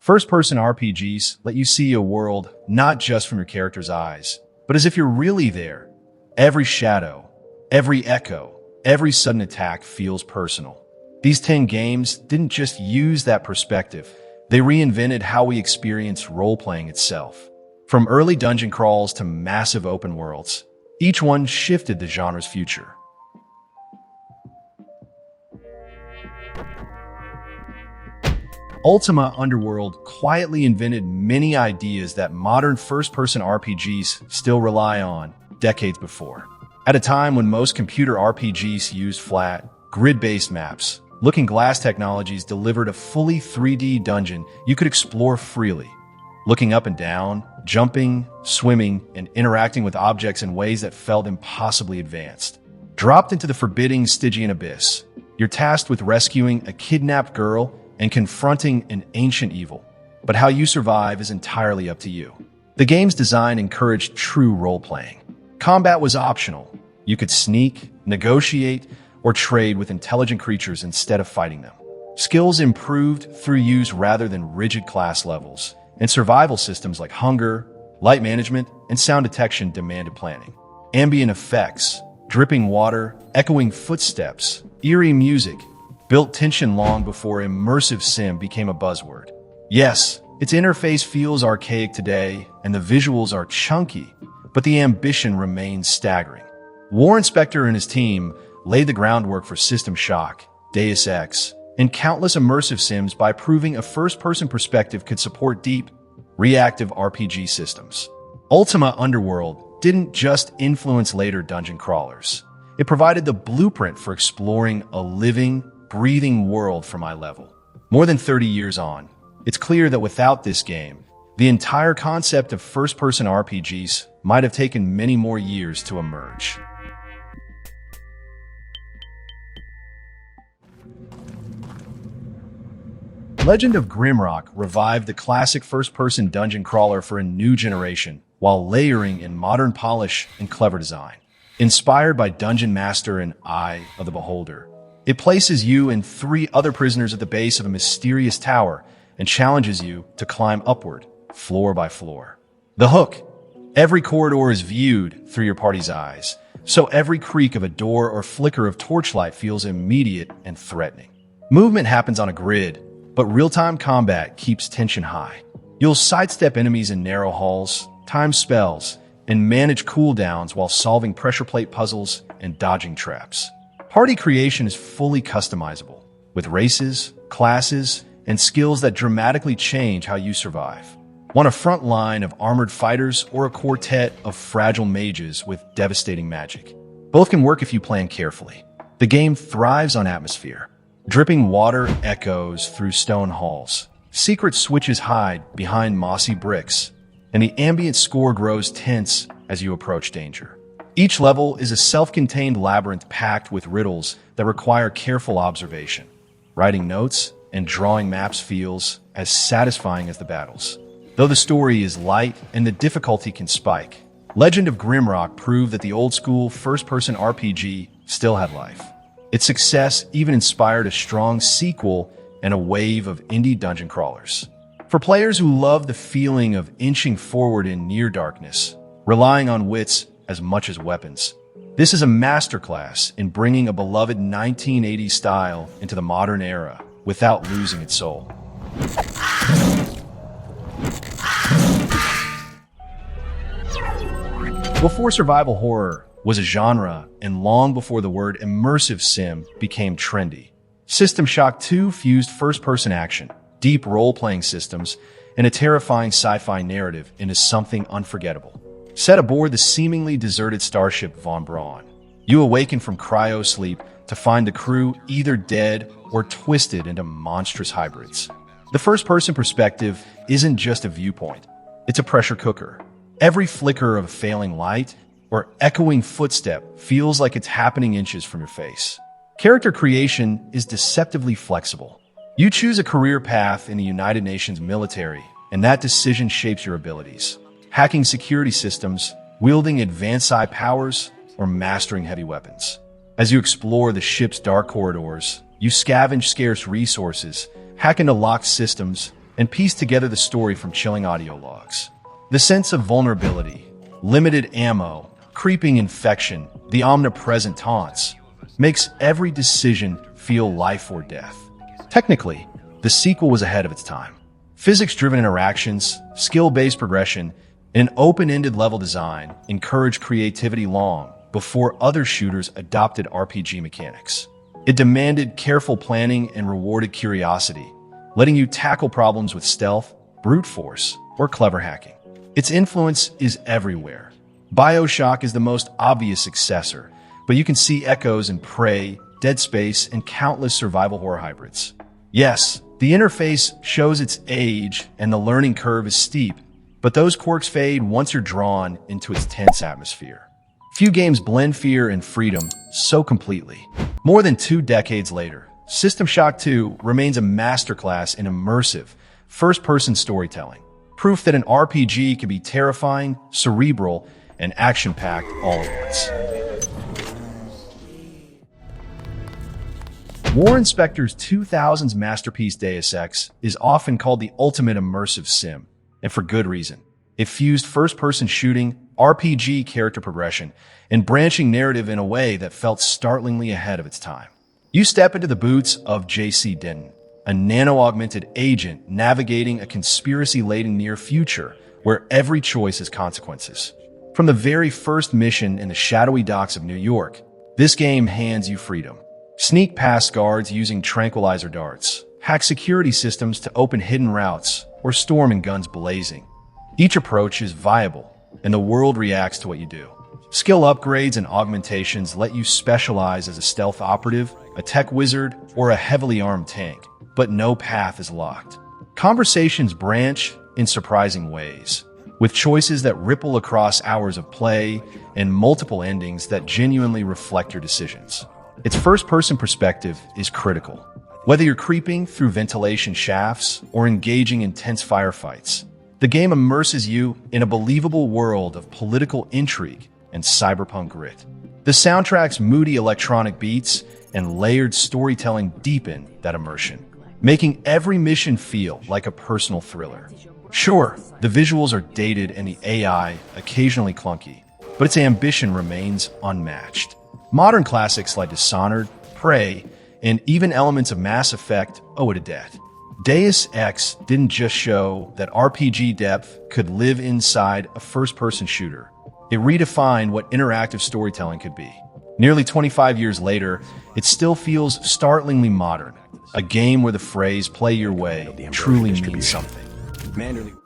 First-person RPGs let you see a world not just from your character's eyes, but as if you're really there. Every shadow, every echo, every sudden attack feels personal. These 10 games didn't just use that perspective, they reinvented how we experience role-playing itself. From early dungeon crawls to massive open worlds, each one shifted the genre's future. Ultima Underworld quietly invented many ideas that modern first-person RPGs still rely on decades before. At a time when most computer RPGs used flat, grid-based maps, Looking Glass Technologies delivered a fully 3D dungeon you could explore freely, looking up and down, jumping, swimming, and interacting with objects in ways that felt impossibly advanced. Dropped into the forbidding Stygian abyss, you're tasked with rescuing a kidnapped girl and confronting an ancient evil. But how you survive is entirely up to you. The game's design encouraged true role-playing. Combat was optional. You could sneak, negotiate, or trade with intelligent creatures instead of fighting them. Skills improved through use rather than rigid class levels, and survival systems like hunger, light management, and sound detection demanded planning. Ambient effects, dripping water, echoing footsteps, eerie music, built tension long before immersive sim became a buzzword. Yes, its interface feels archaic today, and the visuals are chunky, but the ambition remains staggering. Warren Spector and his team laid the groundwork for System Shock, Deus Ex, and countless immersive sims by proving a first-person perspective could support deep, reactive RPG systems. Ultima Underworld didn't just influence later dungeon crawlers. It provided the blueprint for exploring a living, breathing world from eye level. More than 30 years on, it's clear that without this game, the entire concept of first-person RPGs might have taken many more years to emerge. Legend of Grimrock revived the classic first-person dungeon crawler for a new generation while layering in modern polish and clever design. Inspired by Dungeon Master and Eye of the Beholder, it places you and 3 other prisoners at the base of a mysterious tower and challenges you to climb upward, floor by floor. The hook. Every corridor is viewed through your party's eyes, so every creak of a door or flicker of torchlight feels immediate and threatening. Movement happens on a grid, but real-time combat keeps tension high. You'll sidestep enemies in narrow halls, time spells, and manage cooldowns while solving pressure plate puzzles and dodging traps. Party creation is fully customizable, with races, classes, and skills that dramatically change how you survive. Want a front line of armored fighters or a quartet of fragile mages with devastating magic? Both can work if you plan carefully. The game thrives on atmosphere. Dripping water echoes through stone halls. Secret switches hide behind mossy bricks, and the ambient score grows tense as you approach danger. Each level is a self-contained labyrinth packed with riddles that require careful observation. Writing notes and drawing maps feels as satisfying as the battles. Though the story is light and the difficulty can spike, Legend of Grimrock proved that the old-school first-person RPG still had life. Its success even inspired a strong sequel and a wave of indie dungeon crawlers. For players who love the feeling of inching forward in near darkness, relying on wits as much as weapons, this is a masterclass in bringing a beloved 1980s style into the modern era without losing its soul. Before survival horror was a genre, and long before the word immersive sim became trendy, System Shock 2 fused first-person action, deep role-playing systems, and a terrifying sci-fi narrative into something unforgettable. Set aboard the seemingly deserted starship Von Braun, you awaken from cryo-sleep to find the crew either dead or twisted into monstrous hybrids. The first-person perspective isn't just a viewpoint, it's a pressure cooker. Every flicker of a failing light or echoing footstep feels like it's happening inches from your face. Character creation is deceptively flexible. You choose a career path in the United Nations military, and that decision shapes your abilities. Hacking security systems, wielding advanced psi powers, or mastering heavy weapons. As you explore the ship's dark corridors, you scavenge scarce resources, hack into locked systems, and piece together the story from chilling audio logs. The sense of vulnerability, limited ammo, creeping infection, the omnipresent taunts, makes every decision feel life or death. Technically, the sequel was ahead of its time. Physics-driven interactions, skill-based progression, and an open-ended level design encouraged creativity long before other shooters adopted RPG mechanics. It demanded careful planning and rewarded curiosity, letting you tackle problems with stealth, brute force, or clever hacking. Its influence is everywhere. BioShock is the most obvious successor, but you can see echoes in Prey, Dead Space, and countless survival horror hybrids. Yes, the interface shows its age and the learning curve is steep, but those quirks fade once you're drawn into its tense atmosphere. Few games blend fear and freedom so completely. More than 2 decades later, System Shock 2 remains a masterclass in immersive, first-person storytelling. Proof that an RPG can be terrifying, cerebral, and action-packed all at once. Warren Spector's 2000's masterpiece Deus Ex is often called the ultimate immersive sim, and for good reason. It fused first-person shooting, RPG character progression, and branching narrative in a way that felt startlingly ahead of its time. You step into the boots of J.C. Denton, a nano-augmented agent navigating a conspiracy-laden near future where every choice has consequences. From the very first mission in the shadowy docks of New York, this game hands you freedom. Sneak past guards using tranquilizer darts, hack security systems to open hidden routes, or storm in guns blazing. Each approach is viable, and the world reacts to what you do. Skill upgrades and augmentations let you specialize as a stealth operative, a tech wizard, or a heavily armed tank, but no path is locked. Conversations branch in surprising ways, with choices that ripple across hours of play and multiple endings that genuinely reflect your decisions. Its first-person perspective is critical. Whether you're creeping through ventilation shafts or engaging in tense firefights, the game immerses you in a believable world of political intrigue and cyberpunk grit. The soundtrack's moody electronic beats and layered storytelling deepen that immersion, making every mission feel like a personal thriller. Sure, the visuals are dated and the AI occasionally clunky, but its ambition remains unmatched. Modern classics like Dishonored, Prey, and even elements of Mass Effect owe it a debt. Deus Ex didn't just show that RPG depth could live inside a first-person shooter. It redefined what interactive storytelling could be. Nearly 25 years later, it still feels startlingly modern. A game where the phrase "play your way" truly means something.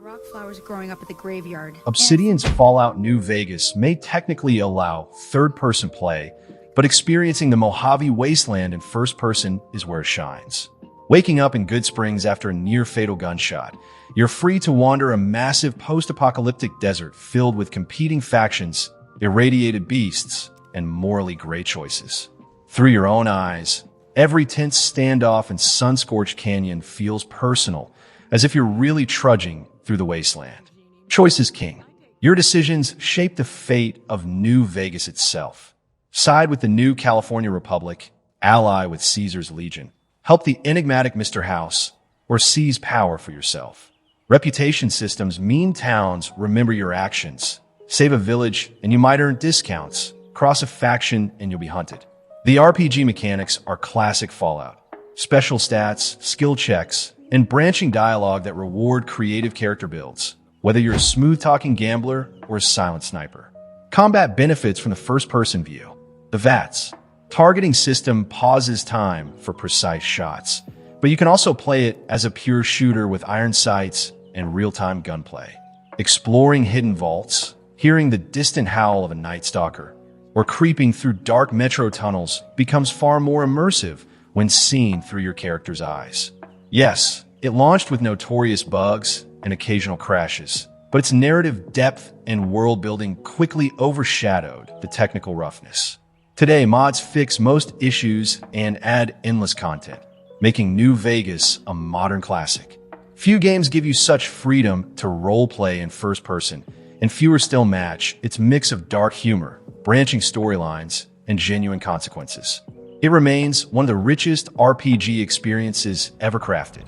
Rock flowers growing up at the graveyard. Obsidian's Fallout New Vegas may technically allow third-person play, but experiencing the Mojave Wasteland in first person is where it shines. Waking up in Good Springs after a near-fatal gunshot, you're free to wander a massive post-apocalyptic desert filled with competing factions, irradiated beasts, and morally gray choices. Through your own eyes, every tense standoff and sun-scorched canyon feels personal, as if you're really trudging through the wasteland. Choice is king. Your decisions shape the fate of New Vegas itself. Side with the new California Republic, ally with Caesar's Legion. Help the enigmatic Mr. House, or seize power for yourself. Reputation systems mean towns remember your actions. Save a village and you might earn discounts. Cross a faction and you'll be hunted. The RPG mechanics are classic Fallout. Special stats, skill checks, and branching dialogue that reward creative character builds, whether you're a smooth-talking gambler or a silent sniper. Combat benefits from the first-person view. The VATS targeting system pauses time for precise shots, but you can also play it as a pure shooter with iron sights and real-time gunplay. Exploring hidden vaults, hearing the distant howl of a night stalker, or creeping through dark metro tunnels becomes far more immersive when seen through your character's eyes. Yes, it launched with notorious bugs and occasional crashes, but its narrative depth and world building quickly overshadowed the technical roughness. Today, mods fix most issues and add endless content, making New Vegas a modern classic. Few games give you such freedom to roleplay in first person, and fewer still match its mix of dark humor, branching storylines, and genuine consequences. It remains one of the richest RPG experiences ever crafted.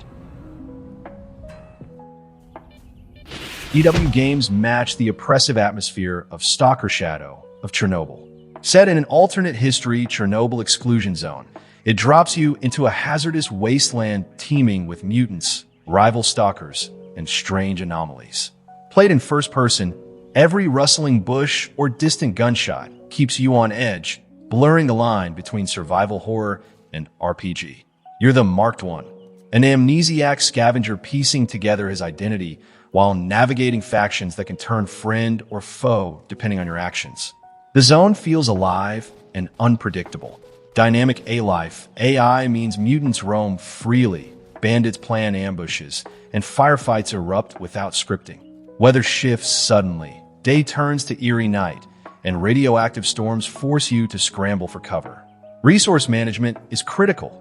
EW games match the oppressive atmosphere of Stalker Shadow of Chernobyl. Set in an alternate history Chernobyl exclusion zone, it drops you into a hazardous wasteland teeming with mutants, rival stalkers, and strange anomalies. Played in first person, every rustling bush or distant gunshot keeps you on edge, blurring the line between survival horror and RPG. You're the Marked One, an amnesiac scavenger piecing together his identity while navigating factions that can turn friend or foe depending on your actions. The zone feels alive and unpredictable. Dynamic A-life, AI means mutants roam freely, bandits plan ambushes, and firefights erupt without scripting. Weather shifts suddenly, day turns to eerie night, and radioactive storms force you to scramble for cover. Resource management is critical.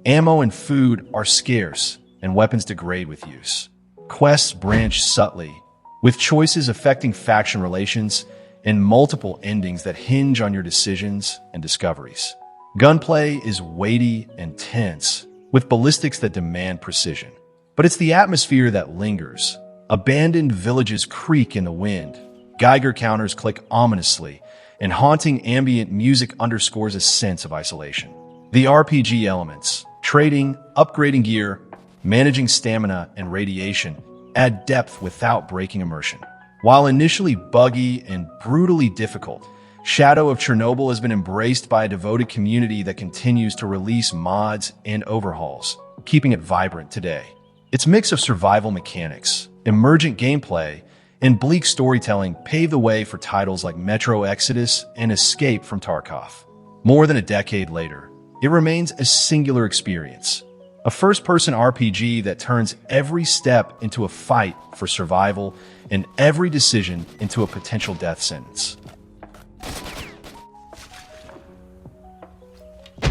Ammo and food are scarce, and weapons degrade with use. Quests branch subtly, with choices affecting faction relations and multiple endings that hinge on your decisions and discoveries. Gunplay is weighty and tense, with ballistics that demand precision. But it's the atmosphere that lingers. Abandoned villages creak in the wind, Geiger counters click ominously, and haunting ambient music underscores a sense of isolation. The RPG elements, trading, upgrading gear, managing stamina, and radiation add depth without breaking immersion. While initially buggy and brutally difficult, Shadow of Chernobyl has been embraced by a devoted community that continues to release mods and overhauls, keeping it vibrant today. Its mix of survival mechanics, emergent gameplay, and bleak storytelling pave the way for titles like Metro Exodus and Escape from Tarkov. More than a decade later, it remains a singular experience, a first-person RPG that turns every step into a fight for survival and every decision into a potential death sentence.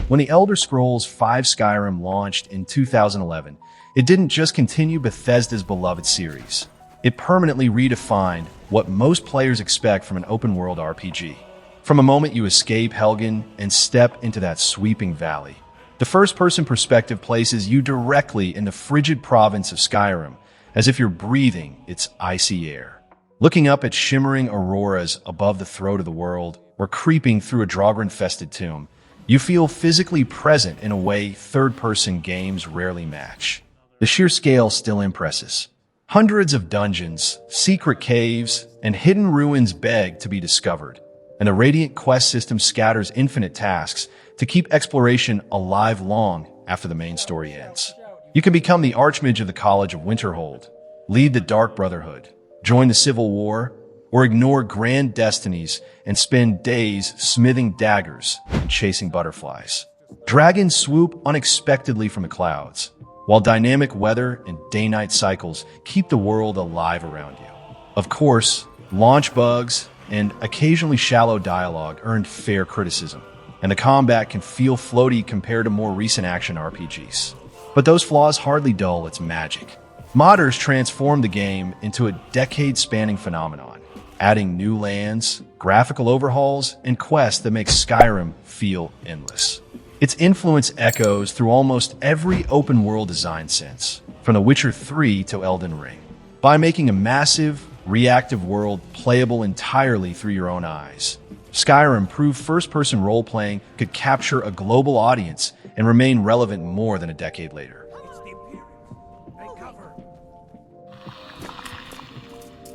When the Elder Scrolls V Skyrim launched in 2011, it didn't just continue Bethesda's beloved series. It permanently redefined what most players expect from an open-world RPG. From the moment you escape Helgen and step into that sweeping valley, the first-person perspective places you directly in the frigid province of Skyrim, as if you're breathing its icy air. Looking up at shimmering auroras above the throat of the world, or creeping through a Draugr-infested tomb, you feel physically present in a way third-person games rarely match. The sheer scale still impresses. Hundreds of dungeons, secret caves, and hidden ruins beg to be discovered, and the Radiant quest system scatters infinite tasks to keep exploration alive long after the main story ends. You can become the Archmage of the College of Winterhold, lead the Dark Brotherhood, join the Civil War, or ignore grand destinies and spend days smithing daggers and chasing butterflies. Dragons swoop unexpectedly from the clouds, while dynamic weather and day-night cycles keep the world alive around you. Of course, launch bugs and occasionally shallow dialogue earned fair criticism, and the combat can feel floaty compared to more recent action RPGs. But those flaws hardly dull its magic. Modders transformed the game into a decade-spanning phenomenon, adding new lands, graphical overhauls, and quests that make Skyrim feel endless. Its influence echoes through almost every open-world design since, from The Witcher 3 to Elden Ring. By making a massive, reactive world playable entirely through your own eyes, Skyrim proved first-person role-playing could capture a global audience and remain relevant more than a decade later.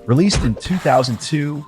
Released in 2002,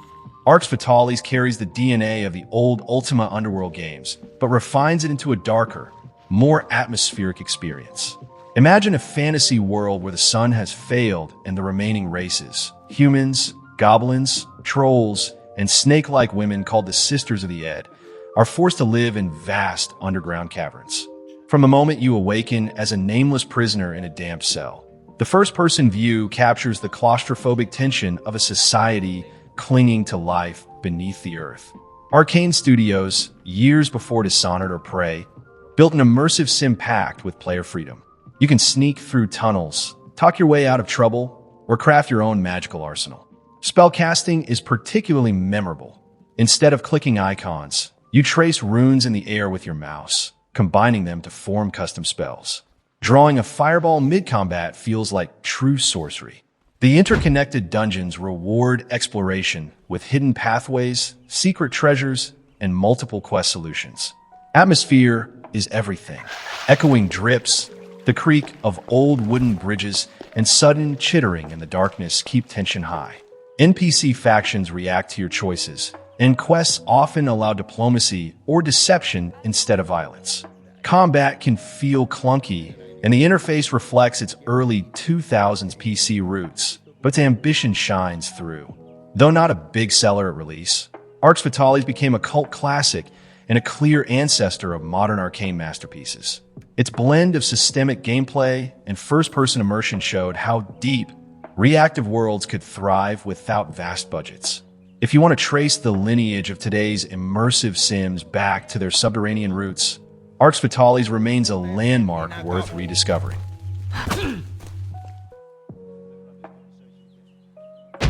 Arx Fatalis carries the DNA of the old Ultima Underworld games, but refines it into a darker, more atmospheric experience. Imagine a fantasy world where the sun has failed and the remaining races, humans, goblins, trolls, and snake-like women called the Sisters of the Ed, are forced to live in vast underground caverns. From the moment you awaken as a nameless prisoner in a damp cell, the first-person view captures the claustrophobic tension of a society clinging to life beneath the earth. Arcane Studios, years before Dishonored or Prey, built an immersive sim packed with player freedom. You can sneak through tunnels, talk your way out of trouble, or craft your own magical arsenal. Spellcasting is particularly memorable. Instead of clicking icons, you trace runes in the air with your mouse, combining them to form custom spells. Drawing a fireball mid-combat feels like true sorcery. The interconnected dungeons reward exploration with hidden pathways, secret treasures, and multiple quest solutions. Atmosphere is everything. Echoing drips, the creak of old wooden bridges, and sudden chittering in the darkness keep tension high. NPC factions react to your choices, and quests often allow diplomacy or deception instead of violence. Combat can feel clunky, and the interface reflects its early 2000s PC roots, but its ambition shines through. Though not a big seller at release, Arx Vitalis became a cult classic and a clear ancestor of modern arcane masterpieces. Its blend of systemic gameplay and first-person immersion showed how deep reactive worlds could thrive without vast budgets. If you want to trace the lineage of today's immersive sims back to their subterranean roots, Arx Vitalis remains a landmark worth rediscovering.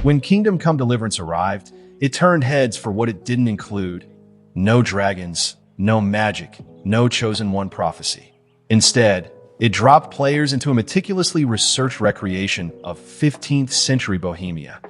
When Kingdom Come Deliverance arrived, it turned heads for what it didn't include. No dragons, no magic, no chosen one prophecy. Instead, it dropped players into a meticulously researched recreation of 15th century Bohemia,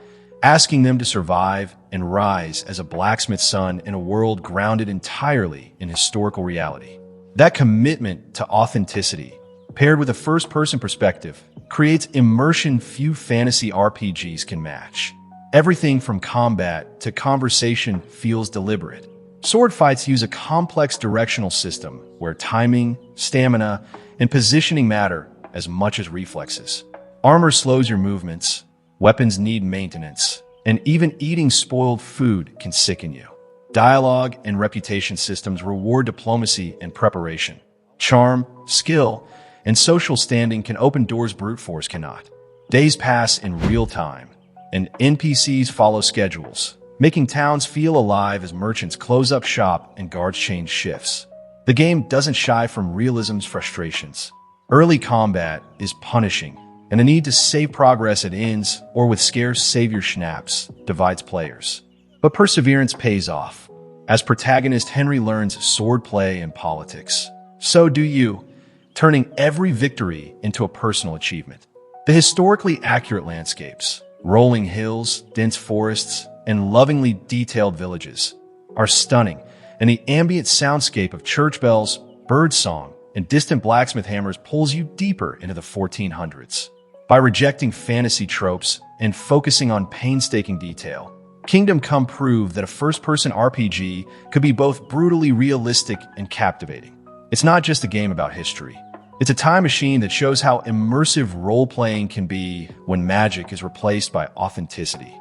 asking them to survive and rise as a blacksmith's son in a world grounded entirely in historical reality. That commitment to authenticity, paired with a first-person perspective, creates immersion few fantasy RPGs can match. Everything from combat to conversation feels deliberate. Sword fights use a complex directional system where timing, stamina, and positioning matter as much as reflexes. Armor slows your movements, weapons need maintenance, and even eating spoiled food can sicken you. Dialogue and reputation systems reward diplomacy and preparation. Charm, skill, and social standing can open doors brute force cannot. Days pass in real time, and NPCs follow schedules, making towns feel alive as merchants close up shop and guards change shifts. The game doesn't shy from realism's frustrations. Early combat is punishing, and the need to save progress at inns or with scarce savior schnapps divides players. But perseverance pays off. As protagonist Henry learns swordplay and politics, so do you, turning every victory into a personal achievement. The historically accurate landscapes, rolling hills, dense forests, and lovingly detailed villages are stunning, and the ambient soundscape of church bells, birdsong, and distant blacksmith hammers pulls you deeper into the 1400s. By rejecting fantasy tropes and focusing on painstaking detail, Kingdom Come proved that a first-person RPG could be both brutally realistic and captivating. It's not just a game about history. It's a time machine that shows how immersive role-playing can be when magic is replaced by authenticity.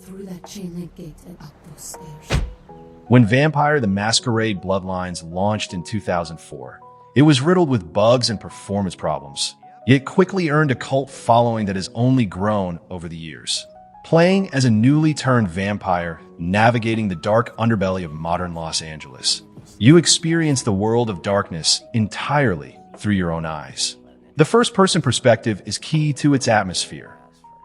Through that chain link gate and up those stairs. When Vampire the Masquerade Bloodlines launched in 2004, it was riddled with bugs and performance problems, yet quickly earned a cult following that has only grown over the years. Playing as a newly turned vampire, navigating the dark underbelly of modern Los Angeles, you experience the world of darkness entirely through your own eyes. The first-person perspective is key to its atmosphere.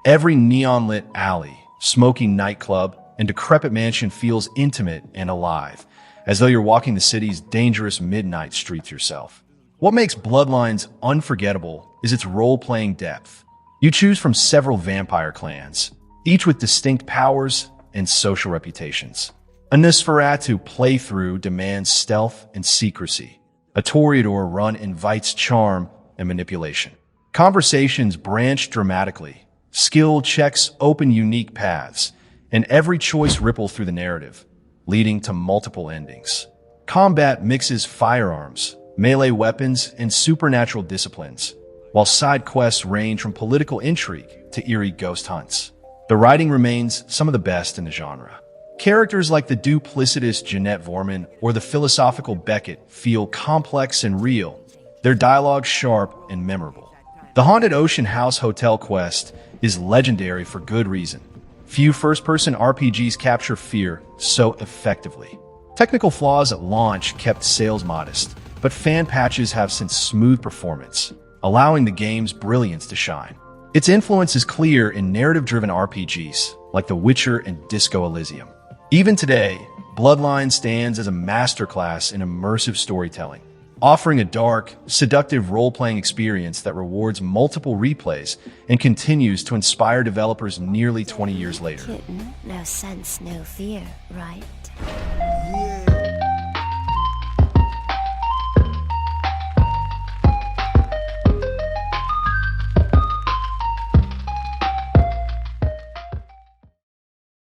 Every neon-lit alley, smoky nightclub, and decrepit mansion feels intimate and alive, as though you're walking the city's dangerous midnight streets yourself. What makes Bloodlines unforgettable is its role-playing depth. You choose from several vampire clans, each with distinct powers and social reputations. A Nosferatu playthrough demands stealth and secrecy. A Toreador run invites charm and manipulation. Conversations branch dramatically. Skill checks open unique paths, and every choice ripple through the narrative, leading to multiple endings. Combat mixes firearms, melee weapons, and supernatural disciplines, while side quests range from political intrigue to eerie ghost hunts. The writing remains some of the best in the genre. Characters like the duplicitous Jeanette Vorman or the philosophical Beckett feel complex and real, their dialogue sharp and memorable. The Haunted Ocean House Hotel quest is legendary for good reason. Few first-person RPGs capture fear so effectively. Technical flaws at launch kept sales modest, but fan patches have since smoothed performance, allowing the game's brilliance to shine. Its influence is clear in narrative-driven RPGs like The Witcher and Disco Elysium. Even today, Bloodline stands as a masterclass in immersive storytelling. offering a dark, seductive role-playing experience that rewards multiple replays and continues to inspire developers nearly 20 years later. Kitten, no sense, no fear, right? Yeah.